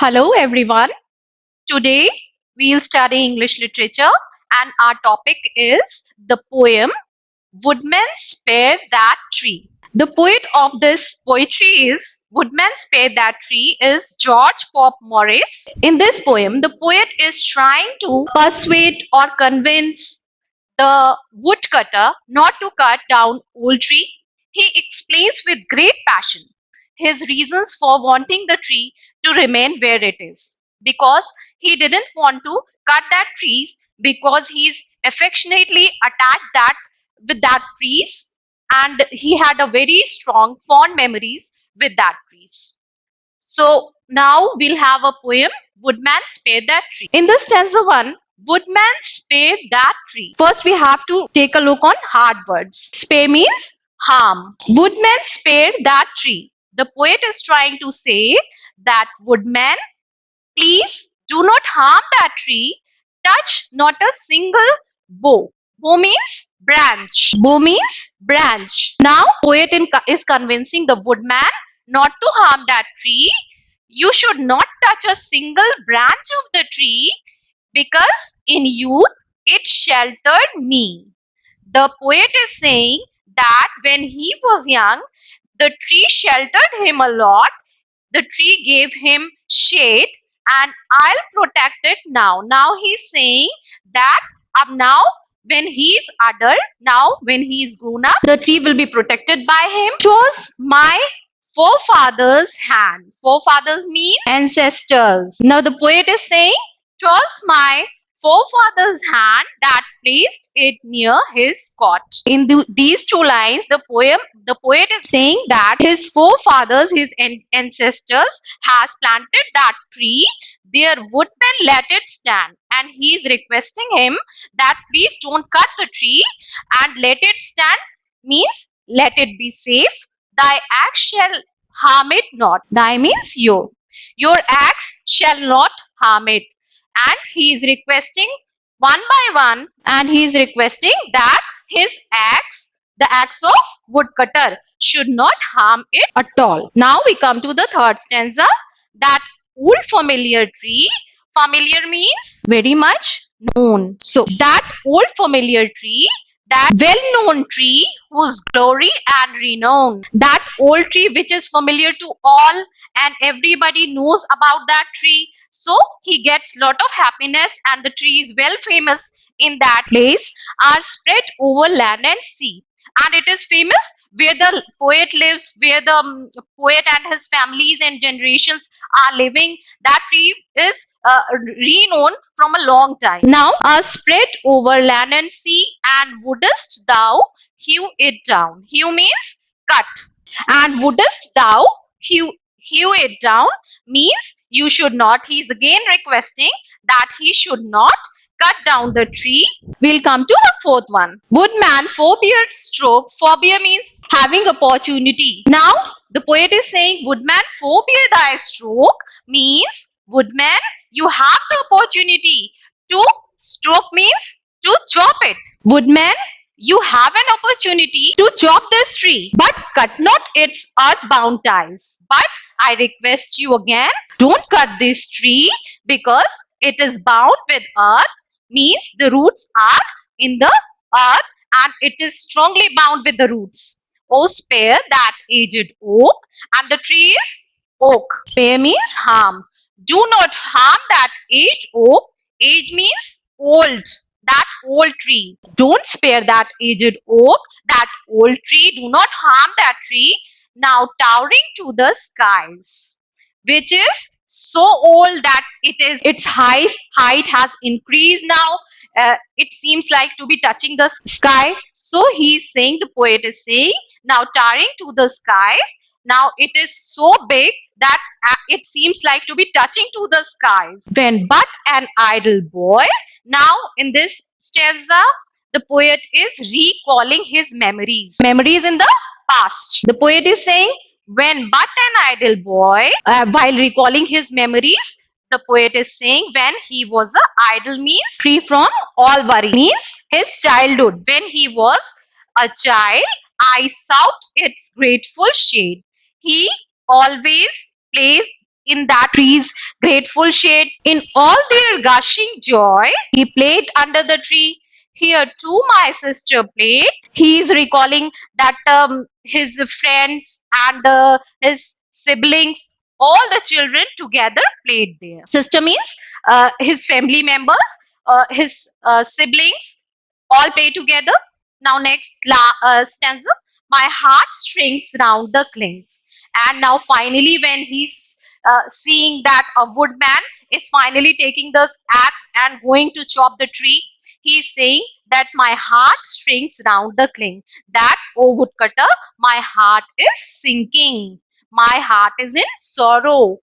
Hello everyone. Today we'll study English literature and our topic is the poem Woodman Spare That Tree. The poet of this poetry is Woodman Spare That Tree is George Pop Morris. In this poem, the poet is trying to persuade or convince the woodcutter not to cut down old tree. He explains with great passion his reasons for wanting the tree to remain where it is. Because he didn't want to cut that trees because he's affectionately attached that with that trees and he had a very strong fond memories with that trees. So now we'll have a poem, Woodman Spare That Tree. In the stanza 1, Woodman spare that tree. First we have to take a look on hard words. Spare means harm. Woodman spare that tree. The poet is trying to say that woodman, please do not harm that tree. Touch not a single bough. Bough means branch. Bough means branch. Now, poet is convincing the woodman not to harm that tree. You should not touch a single branch of the tree because in youth it sheltered me. The poet is saying that when he was young, the tree sheltered him a lot. The tree gave him shade and I'll protect it now. Now he's saying that now when he's adult, now when he's grown up, the tree will be protected by him. Chose my forefathers' hand. Forefathers mean ancestors. Now the poet is saying, chose my forefather's hand that placed it near his cot. In these two lines, the poet is saying that his forefathers, his ancestors, has planted that tree. Their woodman let it stand, and he is requesting him that please don't cut the tree and let it stand. Means let it be safe. Thy axe shall harm it not. Thy means you. Your axe shall not harm it. And he is requesting one by one, and he is requesting that his axe, the axe of woodcutter, should not harm it at all. Now we come to the third stanza, that old familiar tree. Familiar means very much known. So that old familiar tree, that well-known tree whose glory and renown, that old tree which is familiar to all and everybody knows about that tree. So he gets lot of happiness and the tree is well famous in that place, are spread over land and sea. And it is famous where the poet lives, where the poet and his families and generations are living. That tree is renowned from a long time. Now, are spread over land and sea, and wouldest thou hew it down? Hew means cut. And wouldest thou hew it down means you should not. He is again requesting that he should not cut down the tree. We'll come to the fourth one. Woodman forbear stroke. Forbear means having opportunity. Now the poet is saying, woodman forbear thy stroke means woodman, you have the opportunity to stroke means to chop it. Woodman, you have an opportunity to chop this tree, but cut not its earth-bound ties. But I request you again, don't cut this tree because it is bound with earth, means the roots are in the earth and it is strongly bound with the roots. Oh, spare that aged oak, and the tree is oak. Spare means harm. Do not harm that aged oak. Age means old. That old tree. Don't spare that aged oak, that old tree. Do not harm that tree. Now towering to the skies, which is so old that its height has increased now. It seems like to be touching the sky. So he is saying, the poet is saying, now towering to the skies. Now it is so big that it seems like to be touching to the skies. When but an idle boy. Now in this stanza, the poet is recalling his memories. Memories in the past. The poet is saying, when but an idle boy, while recalling his memories, the poet is saying when he was idle means free from all worry, means his childhood. When he was a child, I sought its grateful shade. He always plays in that tree's grateful shade. In all their gushing joy, he played under the tree. Here too my sister played. He is recalling that his friends and his siblings, all the children together played there. Sister means his family members, his siblings, all play together. Now next stanza. My heart shrinks round the clings. And now finally when he's seeing that a woodman is finally taking the axe and going to chop the tree, he's saying that my heart shrinks round the cling. That, O woodcutter, my heart is sinking. My heart is in sorrow.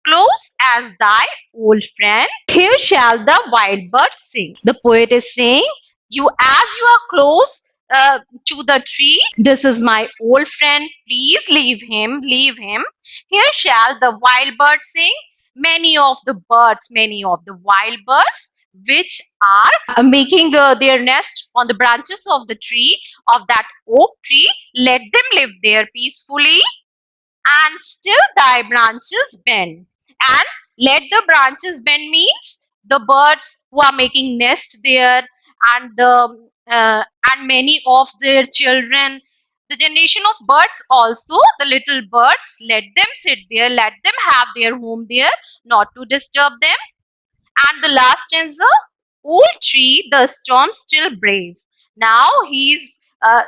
Close as thy old friend, here shall the wild bird sing. The poet is saying, you as you are close to the tree, this is my old friend, please leave him, leave him. Here shall the wild bird sing. Many of the wild birds which are making their nest on the branches of the tree, of that oak tree, let them live there peacefully, and still thy branches bend. And let the branches bend means the birds who are making nest there, and and many of their children, the generation of birds also, the little birds, let them sit there, let them have their home there, not to disturb them. And the last stanza, old tree, the storm still brave. Now he's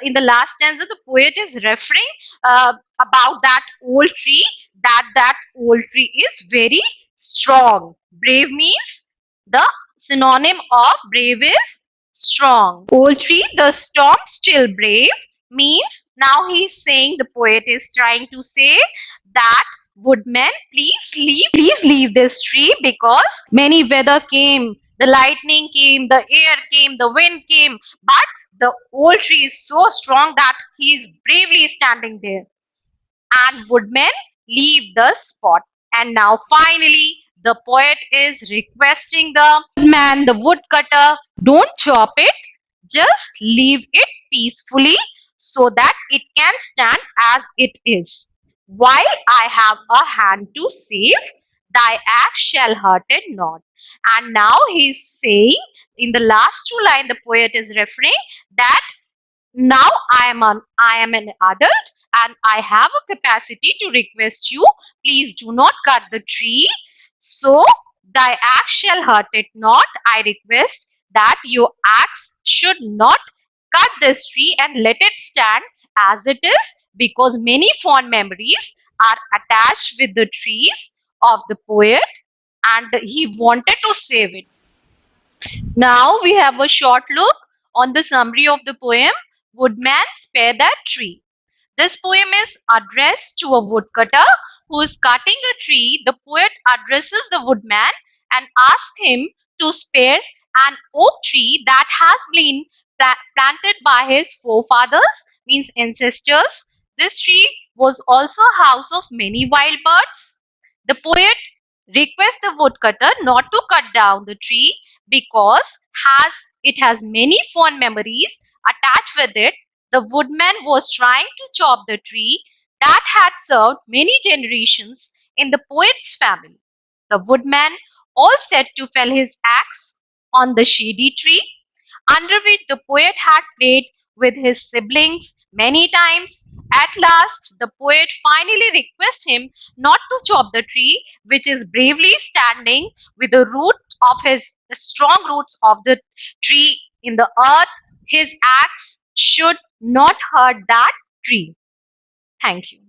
in the last stanza, the poet is referring about that old tree, that old tree is very strong. Brave means the synonym of brave is strong. Old tree, the storm still brave means now he's saying, the poet is trying to say that woodman, please leave this tree, because many weather came, the lightning came, the air came, the wind came, but the old tree is so strong that he is bravely standing there. And woodmen leave the spot. And now finally the poet is requesting the woodman, the woodcutter, don't chop it, just leave it peacefully so that it can stand as it is. While I have a hand to save, thy axe shall hurt it not. And now he's saying, in the last two lines, the poet is referring that now I am an adult and I have a capacity to request you, please do not cut the tree. So thy axe shall hurt it not. I request that your axe should not cut this tree and let it stand as it is, because many fond memories are attached with the trees of the poet and he wanted to save it. Now we have a short look on the summary of the poem, Woodman Spare That Tree. This poem is addressed to a woodcutter who is cutting a tree. The poet addresses the woodman and asks him to spare an oak tree that has been planted by his forefathers, means ancestors. This tree was also a house of many wild birds. The poet requests the woodcutter not to cut down the tree because it has many fond memories attached with it. The woodman was trying to chop the tree that had served many generations in the poet's family. The woodman all set to fell his axe on the shady tree under which the poet had played with his siblings many times. At last, the poet finally requests him not to chop the tree, which is bravely standing with the strong roots of the tree in the earth. His axe should not hurt that tree. Thank you.